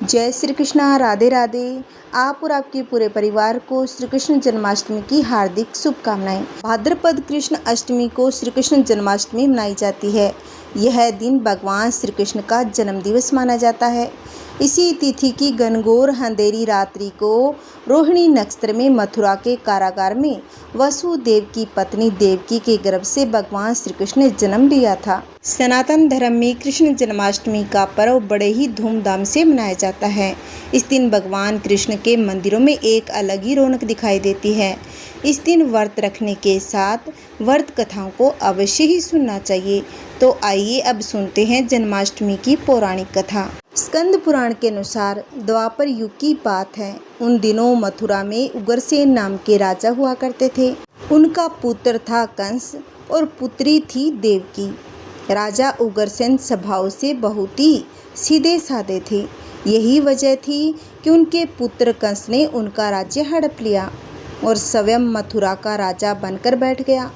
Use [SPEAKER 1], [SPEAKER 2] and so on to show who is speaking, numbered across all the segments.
[SPEAKER 1] जय श्री कृष्णा, राधे राधे। आप और आपके पूरे परिवार को श्री कृष्ण जन्माष्टमी की हार्दिक शुभकामनाएं। भाद्रपद कृष्ण अष्टमी को श्री कृष्ण जन्माष्टमी मनाई जाती है। यह दिन भगवान श्री कृष्ण का जन्म दिवस माना जाता है। इसी तिथि की घनघोर अंधेरी रात्रि को रोहिणी नक्षत्र में मथुरा के कारागार में वसुदेव की पत्नी देवकी के गर्भ से भगवान श्री कृष्ण ने जन्म लिया था। सनातन धर्म में कृष्ण जन्माष्टमी का पर्व बड़े ही धूमधाम से मनाया जाता है। इस दिन भगवान कृष्ण के मंदिरों में एक अलग ही रौनक दिखाई देती है। इस दिन व्रत रखने के साथ व्रत कथाओं को अवश्य ही सुनना चाहिए। तो आइए अब सुनते हैं जन्माष्टमी की पौराणिक कथा। स्कंद पुराण के अनुसार द्वापर युग की बात है। उन दिनों मथुरा में उग्रसेन नाम के राजा हुआ करते थे। उनका पुत्र था कंस और पुत्री थी देवकी। राजा उग्रसेन स्वभाव से बहुत ही सीधे साधे थे। यही वजह थी कि उनके पुत्र कंस ने उनका राज्य हड़प लिया और स्वयं मथुरा का राजा बनकर बैठ गया।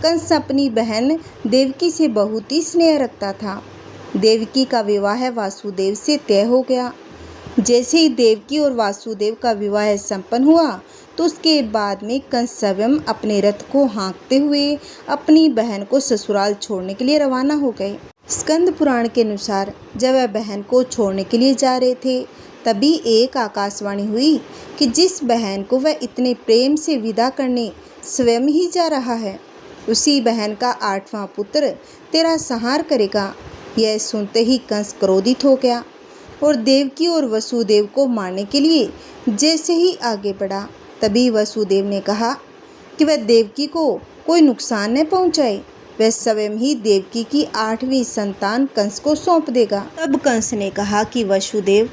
[SPEAKER 1] कंस अपनी बहन देवकी से बहुत ही स्नेह रखता था। देवकी का विवाह वासुदेव से तय हो गया। जैसे ही देवकी और वासुदेव का विवाह संपन्न हुआ तो उसके बाद में कंस स्वयं अपने रथ को हाँकते हुए अपनी बहन को ससुराल छोड़ने के लिए रवाना हो गए। स्कंद पुराण के अनुसार जब वह बहन को छोड़ने के लिए जा रहे थे तभी एक आकाशवाणी हुई कि जिस बहन को वह इतने प्रेम से विदा करने स्वयं ही जा रहा है, उसी बहन का 8वां पुत्र तेरा संहार करेगा। यह सुनते ही कंस क्रोधित हो गया और देवकी और वसुदेव को मारने के लिए जैसे ही आगे बढ़ा तभी वसुदेव ने कहा कि वह देवकी को कोई नुकसान न पहुंचाए। वह स्वयं ही देवकी की 8वीं संतान कंस को सौंप देगा। तब कंस ने कहा कि वसुदेव,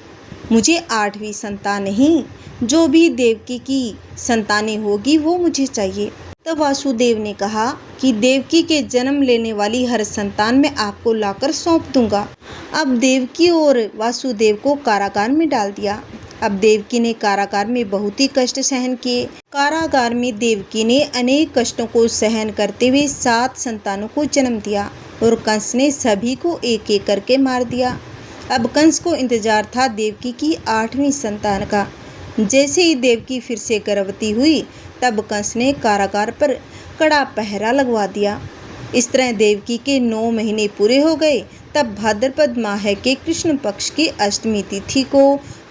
[SPEAKER 1] मुझे 8वीं संतान नहीं, जो भी देवकी की संतानें होगी वो मुझे चाहिए। तब वासुदेव ने कहा कि देवकी के जन्म लेने वाली हर संतान मैं आपको लाकर सौंप दूंगा। अब देवकी और वासुदेव को कारागार में डाल दिया। अब देवकी ने कारागार में बहुत ही कष्ट सहन किए। कारागार में देवकी ने अनेक कष्टों को सहन करते हुए 7 संतानों को जन्म दिया और कंस ने सभी को एक एक करके मार दिया। अब कंस को इंतजार था देवकी की 8वीं संतान का। जैसे ही देवकी फिर से गर्भवती हुई तब कंस ने कारागार पर कड़ा पहरा लगवा दिया। इस तरह देवकी के 9 महीने पूरे हो गए। तब भाद्रपद माह के कृष्ण पक्ष की अष्टमी तिथि को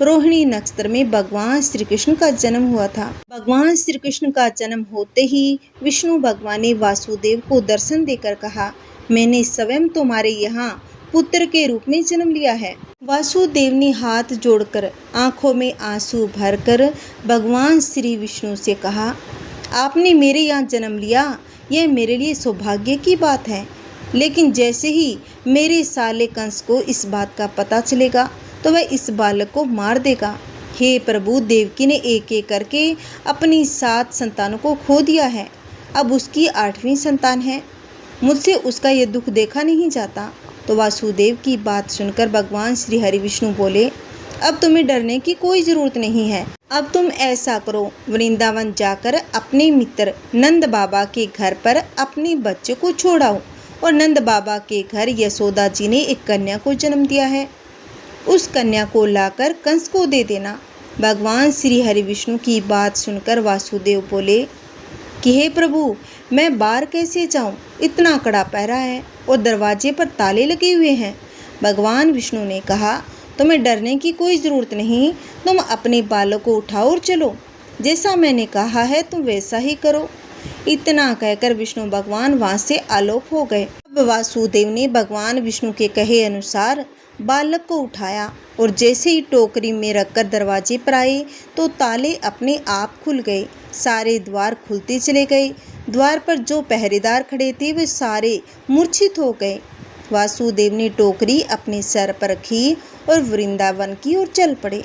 [SPEAKER 1] रोहिणी नक्षत्र में भगवान श्री कृष्ण का जन्म हुआ था। भगवान श्री कृष्ण का जन्म होते ही विष्णु भगवान ने वासुदेव को दर्शन देकर कहा, मैंने स्वयं तुम्हारे यहाँ पुत्र के रूप में जन्म लिया है। वासुदेव ने हाथ जोड़कर आंखों में आंसू भरकर भगवान श्री विष्णु से कहा, आपने मेरे यहाँ जन्म लिया, यह मेरे लिए सौभाग्य की बात है। लेकिन जैसे ही मेरे साले कंस को इस बात का पता चलेगा तो वह इस बालक को मार देगा। हे प्रभु, देवकी ने एक एक करके अपनी 7 संतानों को खो दिया है। अब उसकी 8वीं संतान है। मुझसे उसका ये दुख देखा नहीं जाता। तो वासुदेव की बात सुनकर भगवान श्री हरि विष्णु बोले, अब तुम्हें डरने की कोई ज़रूरत नहीं है। अब तुम ऐसा करो, वृंदावन जाकर अपने मित्र नंद बाबा के घर पर अपने बच्चे को छोड़ाओ। और नंद बाबा के घर यशोदा जी ने एक कन्या को जन्म दिया है। उस कन्या को लाकर कंस को दे देना। भगवान श्री हरि विष्णु की बात सुनकर वासुदेव बोले कि हे प्रभु, मैं बाहर कैसे जाऊं? इतना कड़ा पहरा है और दरवाजे पर ताले लगे हुए हैं। भगवान विष्णु ने कहा, तुम्हें डरने की कोई ज़रूरत नहीं। तुम अपने बालक को उठाओ और चलो। जैसा मैंने कहा है तुम वैसा ही करो। इतना कहकर विष्णु भगवान वहाँ से आलोक हो गए। अब वासुदेव ने भगवान विष्णु के कहे अनुसार बालक को उठाया और जैसे ही टोकरी में रखकर दरवाजे पर आए तो ताले अपने आप खुल गए। सारे द्वार खुलते चले गए। द्वार पर जो पहरेदार खड़े थे वे सारे मूर्छित हो गए। वासुदेव ने टोकरी अपने सर पर रखी और वृंदावन की ओर चल पड़े।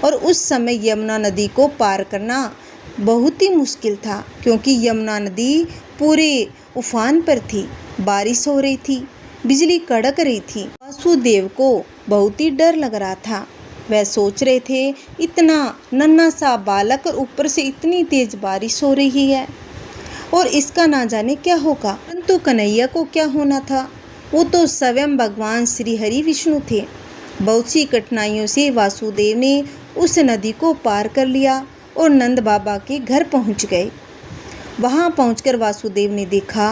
[SPEAKER 1] और उस समय यमुना नदी को पार करना बहुत ही मुश्किल था, क्योंकि यमुना नदी पूरे उफान पर थी। बारिश हो रही थी, बिजली कड़क रही थी। वासुदेव को बहुत ही डर लग रहा था। वह सोच रहे थे, इतना नन्हा सा बालक और ऊपर से इतनी तेज बारिश हो रही है और इसका ना जाने क्या होगा। परंतु कन्हैया को क्या होना था? वो तो स्वयं भगवान श्री हरि विष्णु थे। बहुत सी कठिनाइयों से वासुदेव ने उस नदी को पार कर लिया और नंद बाबा के घर पहुंच गए। वहां पहुंचकर वासुदेव ने देखा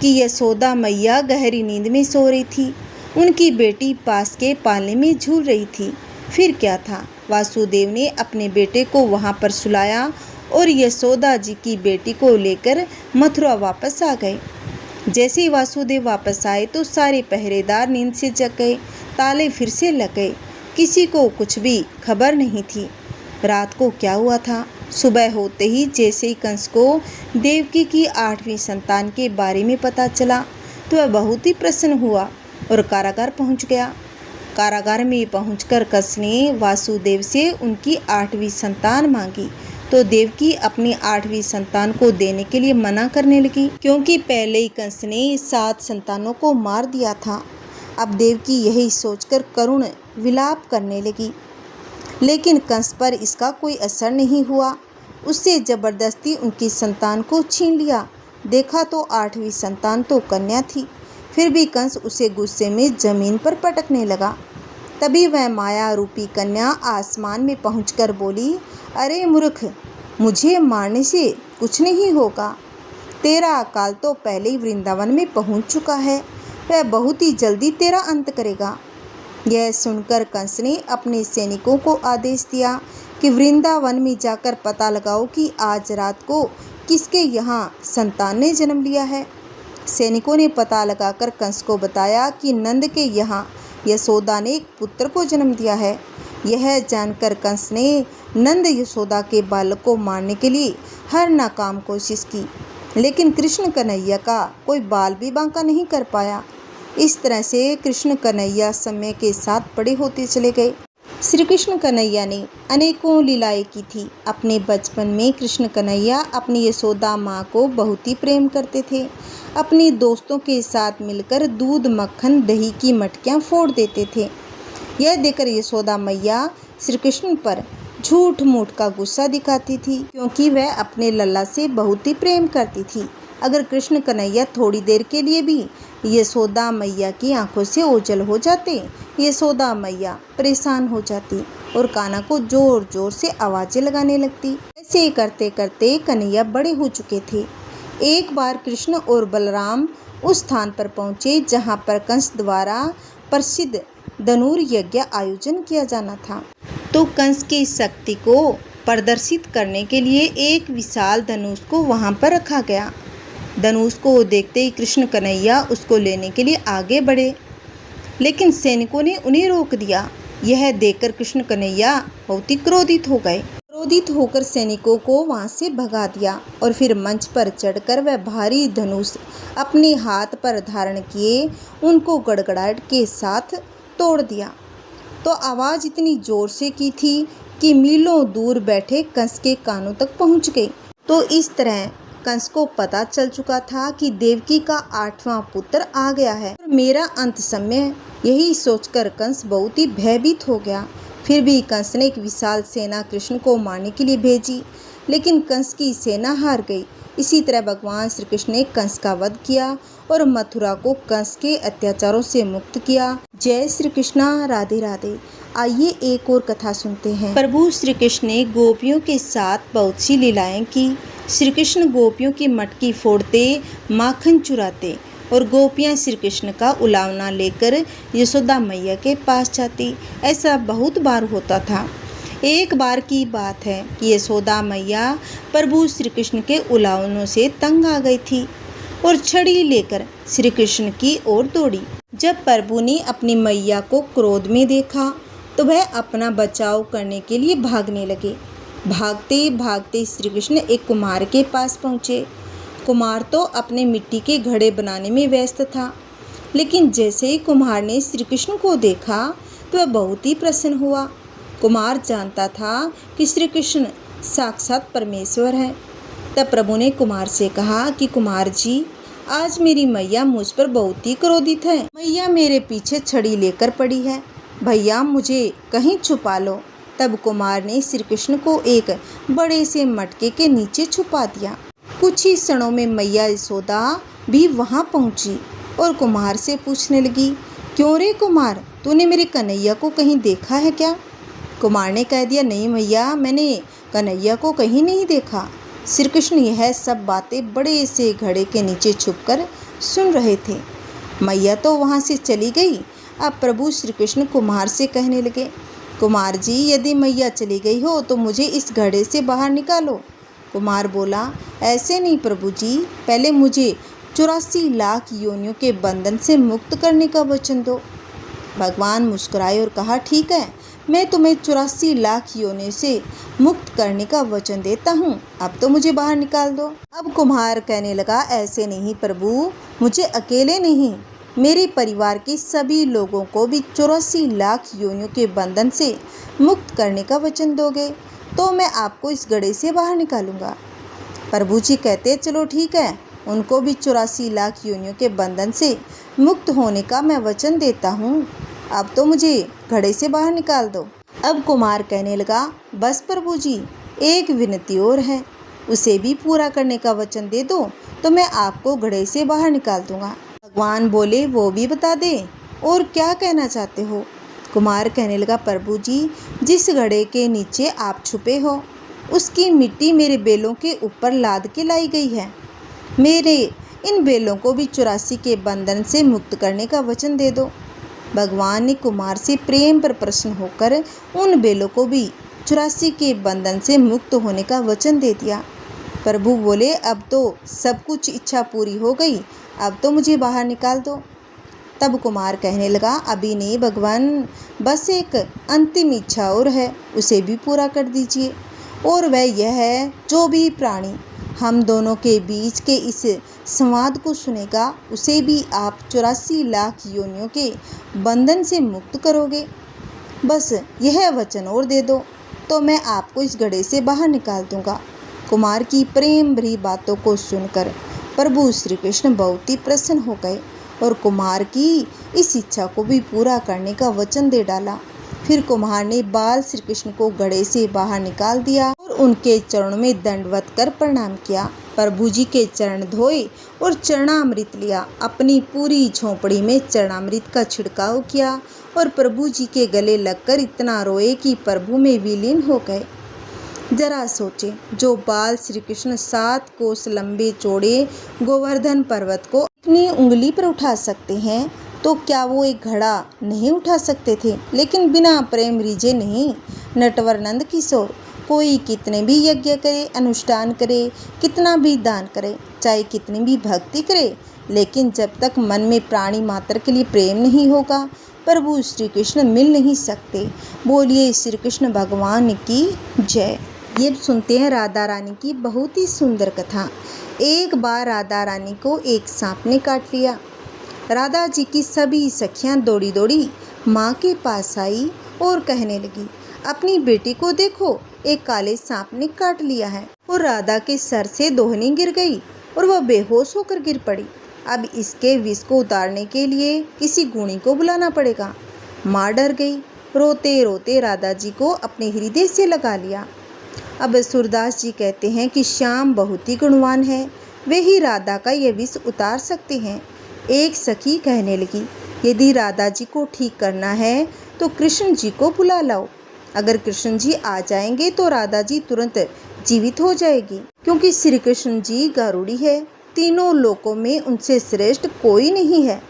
[SPEAKER 1] कि यशोदा मैया गहरी नींद में सो रही थी। उनकी बेटी पास के पाले में झूल रही थी। फिर क्या था, वासुदेव ने अपने बेटे को वहां पर सुलाया और यशोदा जी की बेटी को लेकर मथुरा वापस आ गए। जैसे ही वासुदेव वापस आए तो सारे पहरेदार नींद से जग गए। ताले फिर से लग गए। किसी को कुछ भी खबर नहीं थी रात को क्या हुआ था। सुबह होते ही जैसे ही कंस को देवकी की 8वीं संतान के बारे में पता चला तो वह बहुत ही प्रसन्न हुआ और कारागार पहुंच गया। कारागार में पहुंचकर कंस ने वासुदेव से उनकी 8वीं संतान मांगी तो देवकी अपनी 8वीं संतान को देने के लिए मना करने लगी, क्योंकि पहले ही कंस ने 7 संतानों को मार दिया था। अब देवकी यही सोचकर करुण विलाप करने लगी, लेकिन कंस पर इसका कोई असर नहीं हुआ। उससे जबरदस्ती उनकी संतान को छीन लिया। देखा तो 8वीं संतान तो कन्या थी। फिर भी कंस उसे गुस्से में जमीन पर पटकने लगा। तभी वह माया रूपी कन्या आसमान में पहुंचकर बोली, अरे मूर्ख, मुझे मारने से कुछ नहीं होगा। तेरा अकाल तो पहले ही वृंदावन में पहुंच चुका है। वह बहुत ही जल्दी तेरा अंत करेगा। यह सुनकर कंस ने अपने सैनिकों को आदेश दिया कि वृंदावन में जाकर पता लगाओ कि आज रात को किसके यहाँ संतान ने जन्म लिया है। सैनिकों ने पता लगाकर कंस को बताया कि नंद के यहाँ यशोदा ने एक पुत्र को जन्म दिया है। यह जानकर कंस ने नंद यशोदा के बालक को मारने के लिए हर नाकाम कोशिश की, लेकिन कृष्ण कन्हैया का कोई बाल भी बांका नहीं कर पाया। इस तरह से कृष्ण कन्हैया समय के साथ बड़े होते चले गए। श्री कृष्ण कन्हैया ने अनेकों लीलाएं की थी। अपने बचपन में कृष्ण कन्हैया अपनी यशोदा माँ को बहुत ही प्रेम करते थे। अपने दोस्तों के साथ मिलकर दूध, मक्खन, दही की मटकियाँ फोड़ देते थे। यह देखकर यशोदा मैया श्री कृष्ण पर झूठ मूठ का गुस्सा दिखाती थी, क्योंकि वह अपने लल्ला से बहुत ही प्रेम करती थी। अगर कृष्ण कन्हैया थोड़ी देर के लिए भी यशोदा मैया की आंखों से ओझल हो जाते, यशोदा मैया परेशान हो जाती और कान्हा को जोर जोर से आवाज़ें लगाने लगती। ऐसे ही करते करते कन्हैया बड़े हो चुके थे। एक बार कृष्ण और बलराम उस स्थान पर पहुँचे जहाँ पर कंस द्वारा प्रसिद्ध धनुर यज्ञ आयोजन किया जाना था। तो कंस की शक्ति को प्रदर्शित करने के लिए एक विशाल धनुष को वहाँ पर रखा गया। धनुष को देखते ही कृष्ण कन्हैया उसको लेने के लिए आगे बढ़े, लेकिन सैनिकों ने उन्हें रोक दिया। यह देखकर कृष्ण कन्हैया बहुत ही क्रोधित हो गए। क्रोधित होकर सैनिकों को वहां से भगा दिया और फिर मंच पर चढ़कर वह भारी धनुष अपने हाथ पर धारण किए उनको गड़गड़ाहट के साथ तोड़ दिया। तो आवाज़ इतनी जोर से की थी कि मीलों दूर बैठे कंस के कानों तक पहुंच गई। तो इस तरह कंस को पता चल चुका था कि देवकी का 8वां पुत्र आ गया है, मेरा अंत समय। यही सोचकर कंस बहुत ही भयभीत हो गया। फिर भी कंस ने एक विशाल सेना कृष्ण को मारने के लिए भेजी, लेकिन कंस की सेना हार गई। इसी तरह भगवान श्री कृष्ण ने कंस का वध किया और मथुरा को कंस के अत्याचारों से मुक्त किया। जय श्री कृष्णा, राधे राधे। आइए एक और कथा सुनते हैं। प्रभु श्री कृष्ण ने गोपियों के साथ बहुत सी लीलाएं की। श्री कृष्ण गोपियों की मटकी फोड़ते, माखन चुराते और गोपियां श्री कृष्ण का उलावना लेकर यशोदा मैया के पास जाती। ऐसा बहुत बार होता था। एक बार की बात है कि यशोदा मैया प्रभु श्री कृष्ण के उलावनों से तंग आ गई थी और छड़ी लेकर श्री कृष्ण की ओर दौड़ी। जब प्रभु ने अपनी मैया को क्रोध में देखा तो वह अपना बचाव करने के लिए भागने लगे। भागते भागते श्री कृष्ण एक कुम्हार के पास पहुँचे। कुम्हार तो अपने मिट्टी के घड़े बनाने में व्यस्त था, लेकिन जैसे ही कुम्हार ने श्री कृष्ण को देखा तो वह बहुत ही प्रसन्न हुआ। कुम्हार जानता था कि श्री कृष्ण साक्षात परमेश्वर है। तब प्रभु ने कुम्हार से कहा कि कुम्हार जी, आज मेरी मैया मुझ पर बहुत ही क्रोधित है। मैया मेरे पीछे छड़ी लेकर पड़ी है, भैया मुझे कहीं छुपा लो। तब कुम्हार ने श्री कृष्ण को एक बड़े से मटके के नीचे छुपा दिया। कुछ ही क्षणों में मैया यशोदा भी वहां पहुंची और कुम्हार से पूछने लगी क्यों रे कुमार, तूने मेरे कन्हैया को कहीं देखा है क्या? कुमार ने कह दिया, नहीं मैया, मैंने कन्हैया को कहीं नहीं देखा। श्री कृष्ण यह सब बातें बड़े से घड़े के नीचे छुपकर सुन रहे थे। मैया तो वहाँ से चली गई। अब प्रभु श्री कृष्ण कुमार से कहने लगे, कुमार जी, यदि मैया चली गई हो तो मुझे इस घड़े से बाहर निकालो। कुमार बोला, ऐसे नहीं प्रभु जी, पहले मुझे 84 लाख योनियों के बंधन से मुक्त करने का वचन दो। भगवान मुस्कुराए और कहा, ठीक है, मैं तुम्हें 84 लाख योनियों से मुक्त करने का वचन देता हूँ, अब तो मुझे बाहर निकाल दो। अब कुम्हार कहने लगा, ऐसे नहीं प्रभु, मुझे अकेले नहीं, मेरे परिवार के सभी लोगों को भी 84 लाख योनियों के बंधन से मुक्त करने का वचन दोगे तो मैं आपको इस घड़े से बाहर निकालूंगा। प्रभु जी कहते, चलो ठीक है, उनको भी 84 लाख योनियों के बंधन से मुक्त होने का मैं वचन देता हूँ, अब तो मुझे घड़े से बाहर निकाल दो। अब कुमार कहने लगा, बस प्रभु जी, एक विनती और है, उसे भी पूरा करने का वचन दे दो तो मैं आपको घड़े से बाहर निकाल दूंगा। भगवान बोले, वो भी बता दे, और क्या कहना चाहते हो? कुमार कहने लगा, प्रभु जी, जिस घड़े के नीचे आप छुपे हो उसकी मिट्टी मेरे बेलों के ऊपर लाद के लाई गई है, मेरे इन बेलों को भी 84 के बंधन से मुक्त करने का वचन दे दो। भगवान ने कुमार से प्रेम पर प्रसन्न होकर उन बेलों को भी 84 के बंधन से मुक्त होने का वचन दे दिया। प्रभु बोले, अब तो सब कुछ इच्छा पूरी हो गई, अब तो मुझे बाहर निकाल दो। तब कुमार कहने लगा, अभी नहीं भगवान, बस एक अंतिम इच्छा और है, उसे भी पूरा कर दीजिए, और वह यह है, जो भी प्राणी हम दोनों के बीच के इस संवाद को सुनेगा उसे भी आप 84 लाख योनियों के बंधन से मुक्त करोगे। बस यह वचन और दे दो तो मैं आपको इस घड़े से बाहर निकाल दूंगा। कुमार की प्रेम भरी बातों को सुनकर प्रभु श्री कृष्ण बहुत ही प्रसन्न हो गए और कुमार की इस इच्छा को भी पूरा करने का वचन दे डाला। फिर कुम्हार ने बाल श्री कृष्ण को घड़े से बाहर निकाल दिया और उनके चरणों में दंडवत कर प्रणाम किया। प्रभु जी के चरण धोए और चरणामृत लिया, अपनी पूरी झोंपड़ी में चरणामृत का छिड़काव किया और प्रभु जी के गले लगकर इतना रोए कि प्रभु में विलीन हो गए। जरा सोचे, जो बाल श्री कृष्ण 7 कोस लंबे चौड़े गोवर्धन पर्वत को अपनी उंगली पर उठा सकते हैं, तो क्या वो एक घड़ा नहीं उठा सकते थे? लेकिन बिना प्रेम रिझे नहीं। नटवर नंद किशोर, कोई कितने भी यज्ञ करे, अनुष्ठान करे, कितना भी दान करे, चाहे कितनी भी भक्ति करे, लेकिन जब तक मन में प्राणी मात्र के लिए प्रेम नहीं होगा, प्रभु श्री कृष्ण मिल नहीं सकते। बोलिए श्री कृष्ण भगवान की जय। ये सुनते हैं राधा रानी की बहुत ही सुंदर कथा। एक बार राधा रानी को एक सांप ने काट लिया। राधा जी की सभी सखियां दौड़ी दौड़ी माँ के पास आई और कहने लगी, अपनी बेटी को देखो, एक काले सांप ने काट लिया है। और राधा के सर से दोहनी गिर गई और वह बेहोश होकर गिर पड़ी। अब इसके विष को उतारने के लिए किसी गुणी को बुलाना पड़ेगा। माँ डर गई, रोते रोते राधा जी को अपने हृदय से लगा लिया। अब सूरदास जी कहते हैं कि श्याम बहुत ही गुणवान है, वे ही राधा का यह विष उतार सकते हैं। एक सखी कहने लगी, यदि राधा जी को ठीक करना है तो कृष्ण जी को बुला लाओ। अगर कृष्ण जी आ जाएंगे तो राधा जी तुरंत जीवित हो जाएगी, क्योंकि श्री कृष्ण जी गारुड़ी है, तीनों लोकों में उनसे श्रेष्ठ कोई नहीं है।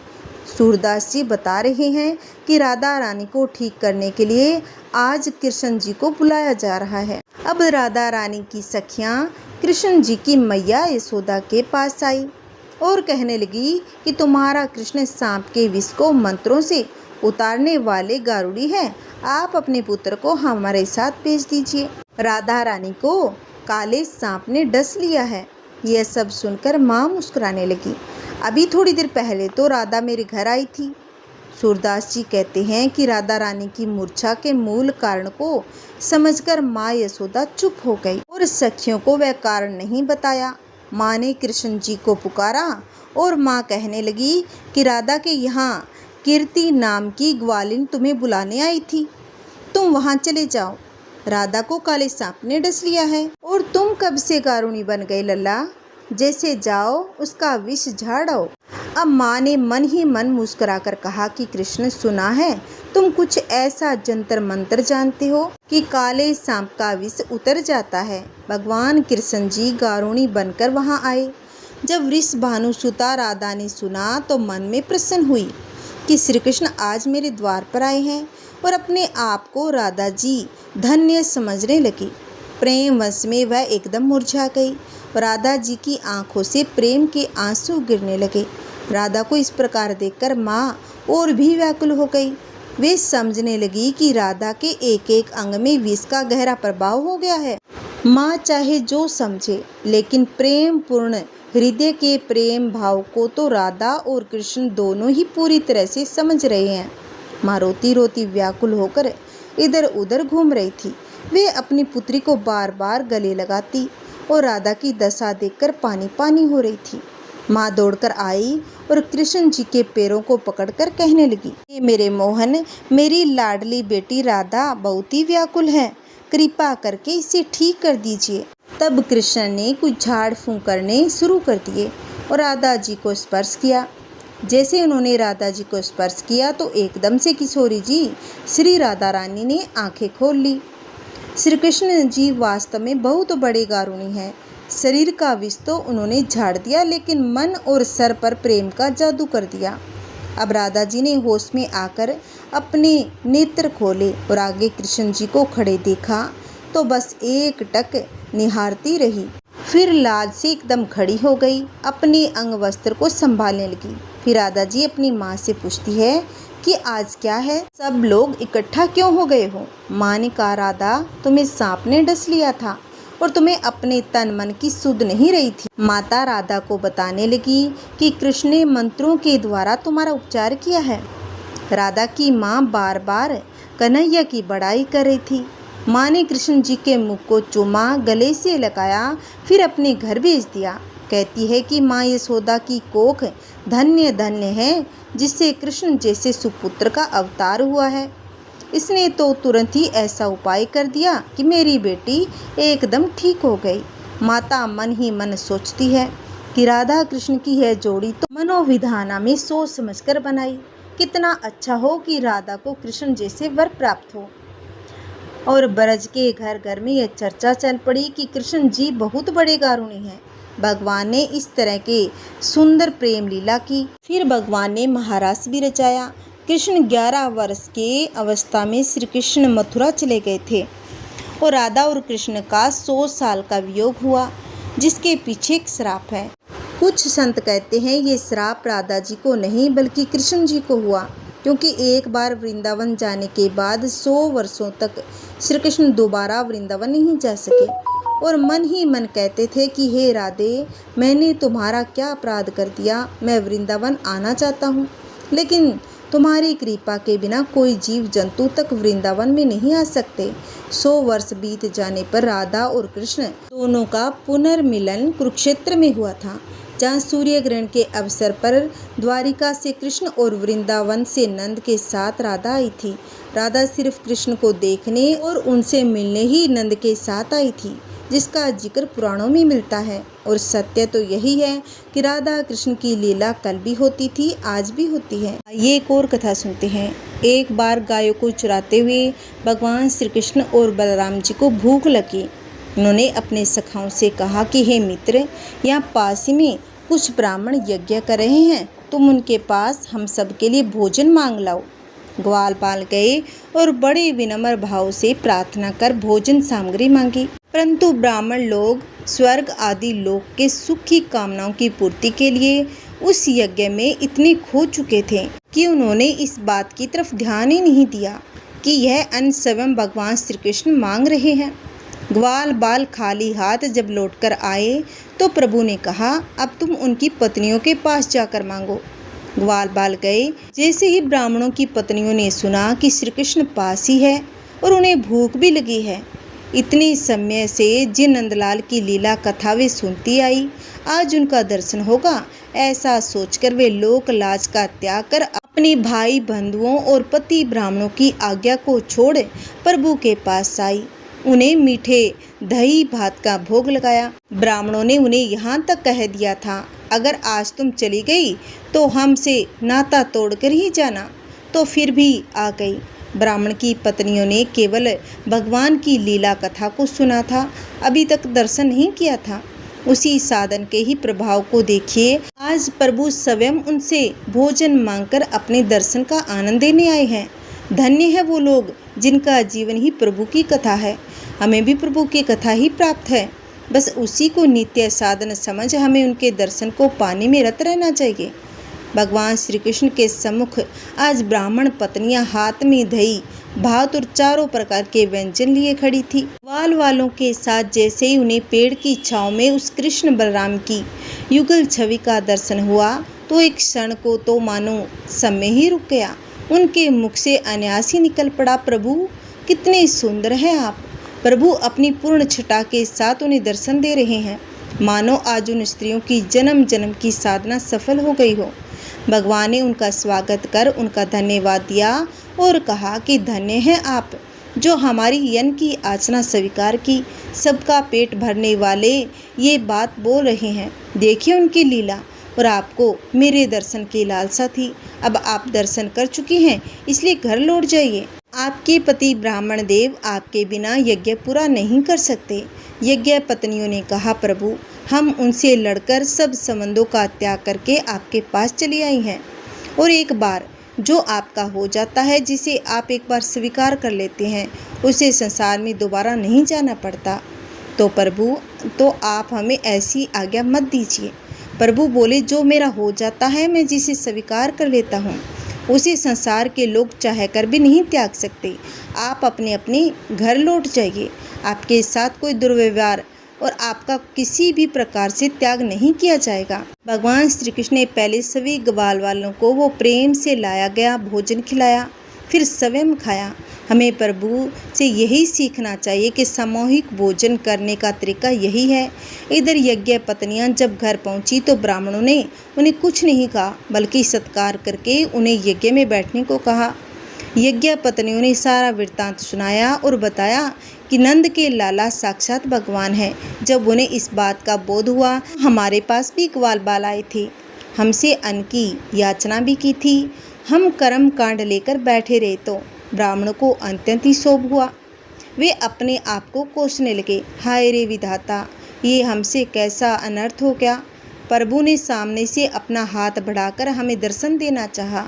[SPEAKER 1] सूरदास जी बता रहे हैं कि राधा रानी को ठीक करने के लिए आज कृष्ण जी को बुलाया जा रहा है। अब राधा रानी की सखियां कृष्ण जी की मैया यशोदा के पास आई और कहने लगी कि तुम्हारा कृष्ण सांप के विष को मंत्रों से उतारने वाले गारुड़ी है, आप अपने पुत्र को हमारे साथ भेज दीजिए। राधा रानी को काले सांप ने डस लिया है। यह सब सुनकर माँ मुस्कुराने लगी। अभी थोड़ी देर पहले तो राधा मेरे घर आई थी। सूरदास जी कहते हैं कि राधा रानी की मूर्छा के मूल कारण को समझकर माँ यशोदा चुप हो गई और सखियों को वह कारण नहीं बताया। माँ ने कृष्ण जी को पुकारा और माँ कहने लगी कि राधा के यहाँ कीर्ति नाम की ग्वालिन तुम्हें बुलाने आई थी, तुम वहाँ चले जाओ। राधा को काले सांप ने डस लिया है और तुम कब से गारुणी बन गए लल्ला, जैसे जाओ उसका विष झाड़ आओ। अब माँ ने मन ही मन मुस्कुराकर कहा कि कृष्ण, सुना है तुम कुछ ऐसा जंतर मंत्र जानते हो कि काले सांप का विष उतर जाता है। भगवान कृष्ण जी गारुणी बनकर वहाँ आए। जब वृषभानुसुता राधा ने सुना तो मन में प्रसन्न हुई कि श्री कृष्ण आज मेरे द्वार पर आए हैं और अपने आप को राधा जी धन्य समझने लगी। प्रेम वश में वह एकदम मुरझा गई। राधा जी की आंखों से प्रेम के आंसू गिरने लगे। राधा को इस प्रकार देखकर माँ और भी व्याकुल हो गई। वे समझने लगी कि राधा के एक एक अंग में विष का गहरा प्रभाव हो गया है। माँ चाहे जो समझे, लेकिन प्रेम पूर्ण हृदय के प्रेम भाव को तो राधा और कृष्ण दोनों ही पूरी तरह से समझ रहे हैं। माँ रोती रोती व्याकुल होकर इधर उधर घूम रही थी। वे अपनी पुत्री को बार बार गले लगाती और राधा की दशा देखकर पानी पानी हो रही थी। माँ दौड़कर आई और कृष्ण जी के पैरों को पकड़कर कहने लगी, मेरे मोहन, मेरी लाडली बेटी राधा बहुत ही व्याकुल है, कृपा करके इसे ठीक कर दीजिए। तब कृष्ण ने कुछ झाड़ फूंक करने शुरू कर दिए और राधा जी को स्पर्श किया। जैसे उन्होंने राधा जी को स्पर्श किया तो एकदम से किशोरी जी श्री राधा रानी ने आंखें खोल ली। श्री कृष्ण जी वास्तव में बहुत बड़े गारुणी हैं। शरीर का विष तो उन्होंने झाड़ दिया, लेकिन मन और सर पर प्रेम का जादू कर दिया। अब राधा जी ने होश में आकर अपने नेत्र खोले और आगे कृष्ण जी को खड़े देखा तो बस एक टक निहारती रही। फिर लाज से एकदम खड़ी हो गई, अपने अंग वस्त्र को संभालने लगी। फिर राधा जी अपनी माँ से पूछती है कि आज क्या है, सब लोग इकट्ठा क्यों हो गए हो। माँ ने कहा, राधा, तुम्हें सांप ने डस लिया था और तुम्हें अपने तन मन की सुध नहीं रही थी। माता राधा को बताने लगी कि कृष्ण ने मंत्रों के द्वारा तुम्हारा उपचार किया है। राधा की माँ बार बार कन्हैया की बड़ाई कर रही थी। माँ ने कृष्ण जी के मुख को चूमा, गले से लगाया, फिर अपने घर भेज दिया। कहती है कि माँ यशोदा की कोख धन्य धन्य है, जिससे कृष्ण जैसे सुपुत्र का अवतार हुआ है। इसने तो तुरंत ही ऐसा उपाय कर दिया कि मेरी बेटी एकदम ठीक हो गई। माता मन ही मन सोचती है कि राधा कृष्ण की यह जोड़ी तो मनोविधाना में सोच समझकर बनाई। कितना अच्छा हो कि राधा को कृष्ण जैसे वर प्राप्त हो। और ब्रज के घर घर में यह चर्चा चल पड़ी कि कृष्ण जी बहुत बड़े गारुणी हैं। भगवान ने इस तरह के सुंदर प्रेम लीला की। फिर भगवान ने महारास भी रचाया। कृष्ण 11 वर्ष के अवस्था में श्री कृष्ण मथुरा चले गए थे और राधा और कृष्ण का 100 साल का वियोग हुआ, जिसके पीछे एक श्राप है। कुछ संत कहते हैं ये श्राप राधा जी को नहीं बल्कि कृष्ण जी को हुआ, क्योंकि एक बार वृंदावन जाने के बाद 100 वर्षों तक श्री कृष्ण दोबारा वृंदावन नहीं जा सके और मन ही मन कहते थे कि हे राधे, मैंने तुम्हारा क्या अपराध कर दिया, मैं वृंदावन आना चाहता हूँ, लेकिन तुम्हारी कृपा के बिना कोई जीव जंतु तक वृंदावन में नहीं आ सकते। 100 वर्ष बीत जाने पर राधा और कृष्ण दोनों का पुनर्मिलन कुरुक्षेत्र में हुआ था, जहाँ सूर्य ग्रहण के अवसर पर द्वारिका से कृष्ण और वृंदावन से नंद के साथ राधा आई थी। राधा सिर्फ कृष्ण को देखने और उनसे मिलने ही नंद के साथ आई थी, जिसका जिक्र पुराणों में मिलता है। और सत्य तो यही है कि राधा कृष्ण की लीला कल भी होती थी, आज भी होती है। ये एक और कथा सुनते हैं। एक बार गायों को चराते हुए भगवान श्री कृष्ण और बलराम जी को भूख लगी। उन्होंने अपने सखाओं से कहा कि हे मित्र, यहाँ पास ही में कुछ ब्राह्मण यज्ञ कर रहे हैं, तुम उनके पास हम सब के लिए भोजन मांग लाओ। ग्वालपाल गए और बड़े विनम्र भाव से प्रार्थना कर भोजन सामग्री मांगी, परंतु ब्राह्मण लोग स्वर्ग आदि लोक के सुख की कामनाओं की पूर्ति के लिए उस यज्ञ में इतने खो चुके थे कि उन्होंने इस बात की तरफ ध्यान ही नहीं दिया कि यह अन्न स्वयं भगवान श्री कृष्ण मांग रहे हैं। ग्वाल बाल खाली हाथ जब लौटकर आए तो प्रभु ने कहा, अब तुम उनकी पत्नियों के पास जाकर मांगो। ग्वाल बाल गए। जैसे ही ब्राह्मणों की पत्नियों ने सुना कि श्री कृष्ण पास ही है और उन्हें भूख भी लगी है, इतने समय से जिन नंदलाल की लीला कथा वे सुनती आई, आज उनका दर्शन होगा, ऐसा सोचकर वे लोक लाज का त्याग कर अपने भाई बंधुओं और पति ब्राह्मणों की आज्ञा को छोड़ प्रभु के पास आई। उन्हें मीठे दही भात का भोग लगाया। ब्राह्मणों ने उन्हें यहाँ तक कह दिया था, अगर आज तुम चली गई तो हमसे नाता तोड़कर ही जाना। तो फिर भी आ गई। ब्राह्मण की पत्नियों ने केवल भगवान की लीला कथा को सुना था, अभी तक दर्शन नहीं किया था। उसी साधन के ही प्रभाव को देखिए, आज प्रभु स्वयं उनसे भोजन मांगकर अपने दर्शन का आनंद देने आए हैं। धन्य है वो लोग जिनका जीवन ही प्रभु की कथा है। हमें भी प्रभु की कथा ही प्राप्त है, बस उसी को नित्य साधन समझ हमें उनके दर्शन को पाने में रत रहना चाहिए। भगवान श्री कृष्ण के सम्मुख आज ब्राह्मण पत्नियां हाथ में दही भात और चारों प्रकार के व्यंजन लिए खड़ी थी। ग्वाल वालों के साथ जैसे ही उन्हें पेड़ की छांव में उस कृष्ण बलराम की युगल छवि का दर्शन हुआ तो एक क्षण को तो मानो समय ही रुक गया। उनके मुख से अनायास ही निकल पड़ा, प्रभु कितने सुंदर हैं आप। प्रभु अपनी पूर्ण छटा के साथ उन्हें दर्शन दे रहे हैं, मानो आज उन स्त्रियों की जन्म जन्म की साधना सफल हो गई हो। भगवान ने उनका स्वागत कर उनका धन्यवाद दिया और कहा कि धन्य हैं आप जो हमारी यज्ञ की याचना स्वीकार की। सबका पेट भरने वाले ये बात बोल रहे हैं। देखिए उनकी लीला, और आपको मेरे दर्शन की लालसा थी, अब आप दर्शन कर चुकी हैं, इसलिए घर लौट जाइए। आपके पति ब्राह्मण देव आपके बिना यज्ञ पूरा नहीं कर सकते। यज्ञ पत्नियों ने कहा, प्रभु हम उनसे लड़कर सब संबंधों का त्याग करके आपके पास चली आई हैं, और एक बार जो आपका हो जाता है, जिसे आप एक बार स्वीकार कर लेते हैं, उसे संसार में दोबारा नहीं जाना पड़ता। तो प्रभु तो आप हमें ऐसी आज्ञा मत दीजिए। प्रभु बोले, जो मेरा हो जाता है, मैं जिसे स्वीकार कर लेता हूँ, उसे संसार के लोग चाह कर भी नहीं त्याग सकते। आप अपने अपने घर लौट जाइए। आपके साथ कोई दुर्व्यवहार और आपका किसी भी प्रकार से त्याग नहीं किया जाएगा। भगवान श्री कृष्ण ने पहले सभी ग्वाल वालों को वो प्रेम से लाया गया भोजन खिलाया, फिर स्वयं खाया। हमें प्रभु से यही सीखना चाहिए कि सामूहिक भोजन करने का तरीका यही है। इधर यज्ञ पत्नियां जब घर पहुंची तो ब्राह्मणों ने उन्हें कुछ नहीं कहा, बल्कि सत्कार करके उन्हें यज्ञ में बैठने को कहा। यज्ञ पत्नियों ने सारा वृत्तांत सुनाया और बताया कि नंद के लाला साक्षात भगवान हैं। जब उन्हें इस बात का बोध हुआ, हमारे पास भी ग्वाल बाल आए थे, हमसे अन्न की याचना भी की थी। हम कर्म कांड लेकर बैठे रहे तो ब्राह्मणों को अत्यंत ही शोभ हुआ। वे अपने आप को कोसने लगे, हाय रे विधाता, ये हमसे कैसा अनर्थ हो गया। प्रभु ने सामने से अपना हाथ बढ़ाकर हमें दर्शन देना चाहा,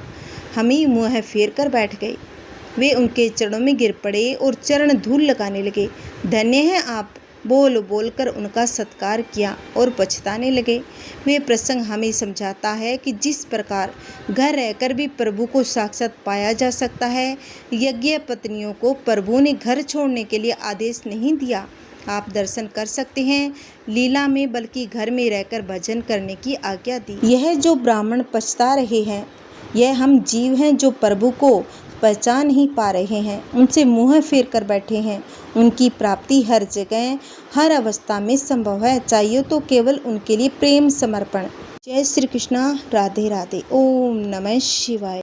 [SPEAKER 1] हम ही मुँह फेर कर बैठ गए। वे उनके चरणों में गिर पड़े और चरण धूल लगाने लगे। धन्य हैं आप, बोल बोल कर उनका सत्कार किया और पछताने लगे। वे प्रसंग हमें समझाता है कि जिस प्रकार घर रहकर भी प्रभु को साक्षात पाया जा सकता है, यज्ञ पत्नियों को प्रभु ने घर छोड़ने के लिए आदेश नहीं दिया। आप दर्शन कर सकते हैं लीला में, बल्कि घर में रहकर भजन करने की आज्ञा दी। यह जो ब्राह्मण पछता रहे हैं, यह हम जीव हैं जो प्रभु को पहचान नहीं पा रहे हैं, उनसे मुँह फेर कर बैठे हैं। उनकी प्राप्ति हर जगह हर अवस्था में संभव है, चाहिए तो केवल उनके लिए प्रेम समर्पण। जय श्री कृष्णा, राधे राधे। ओम नमः शिवाय।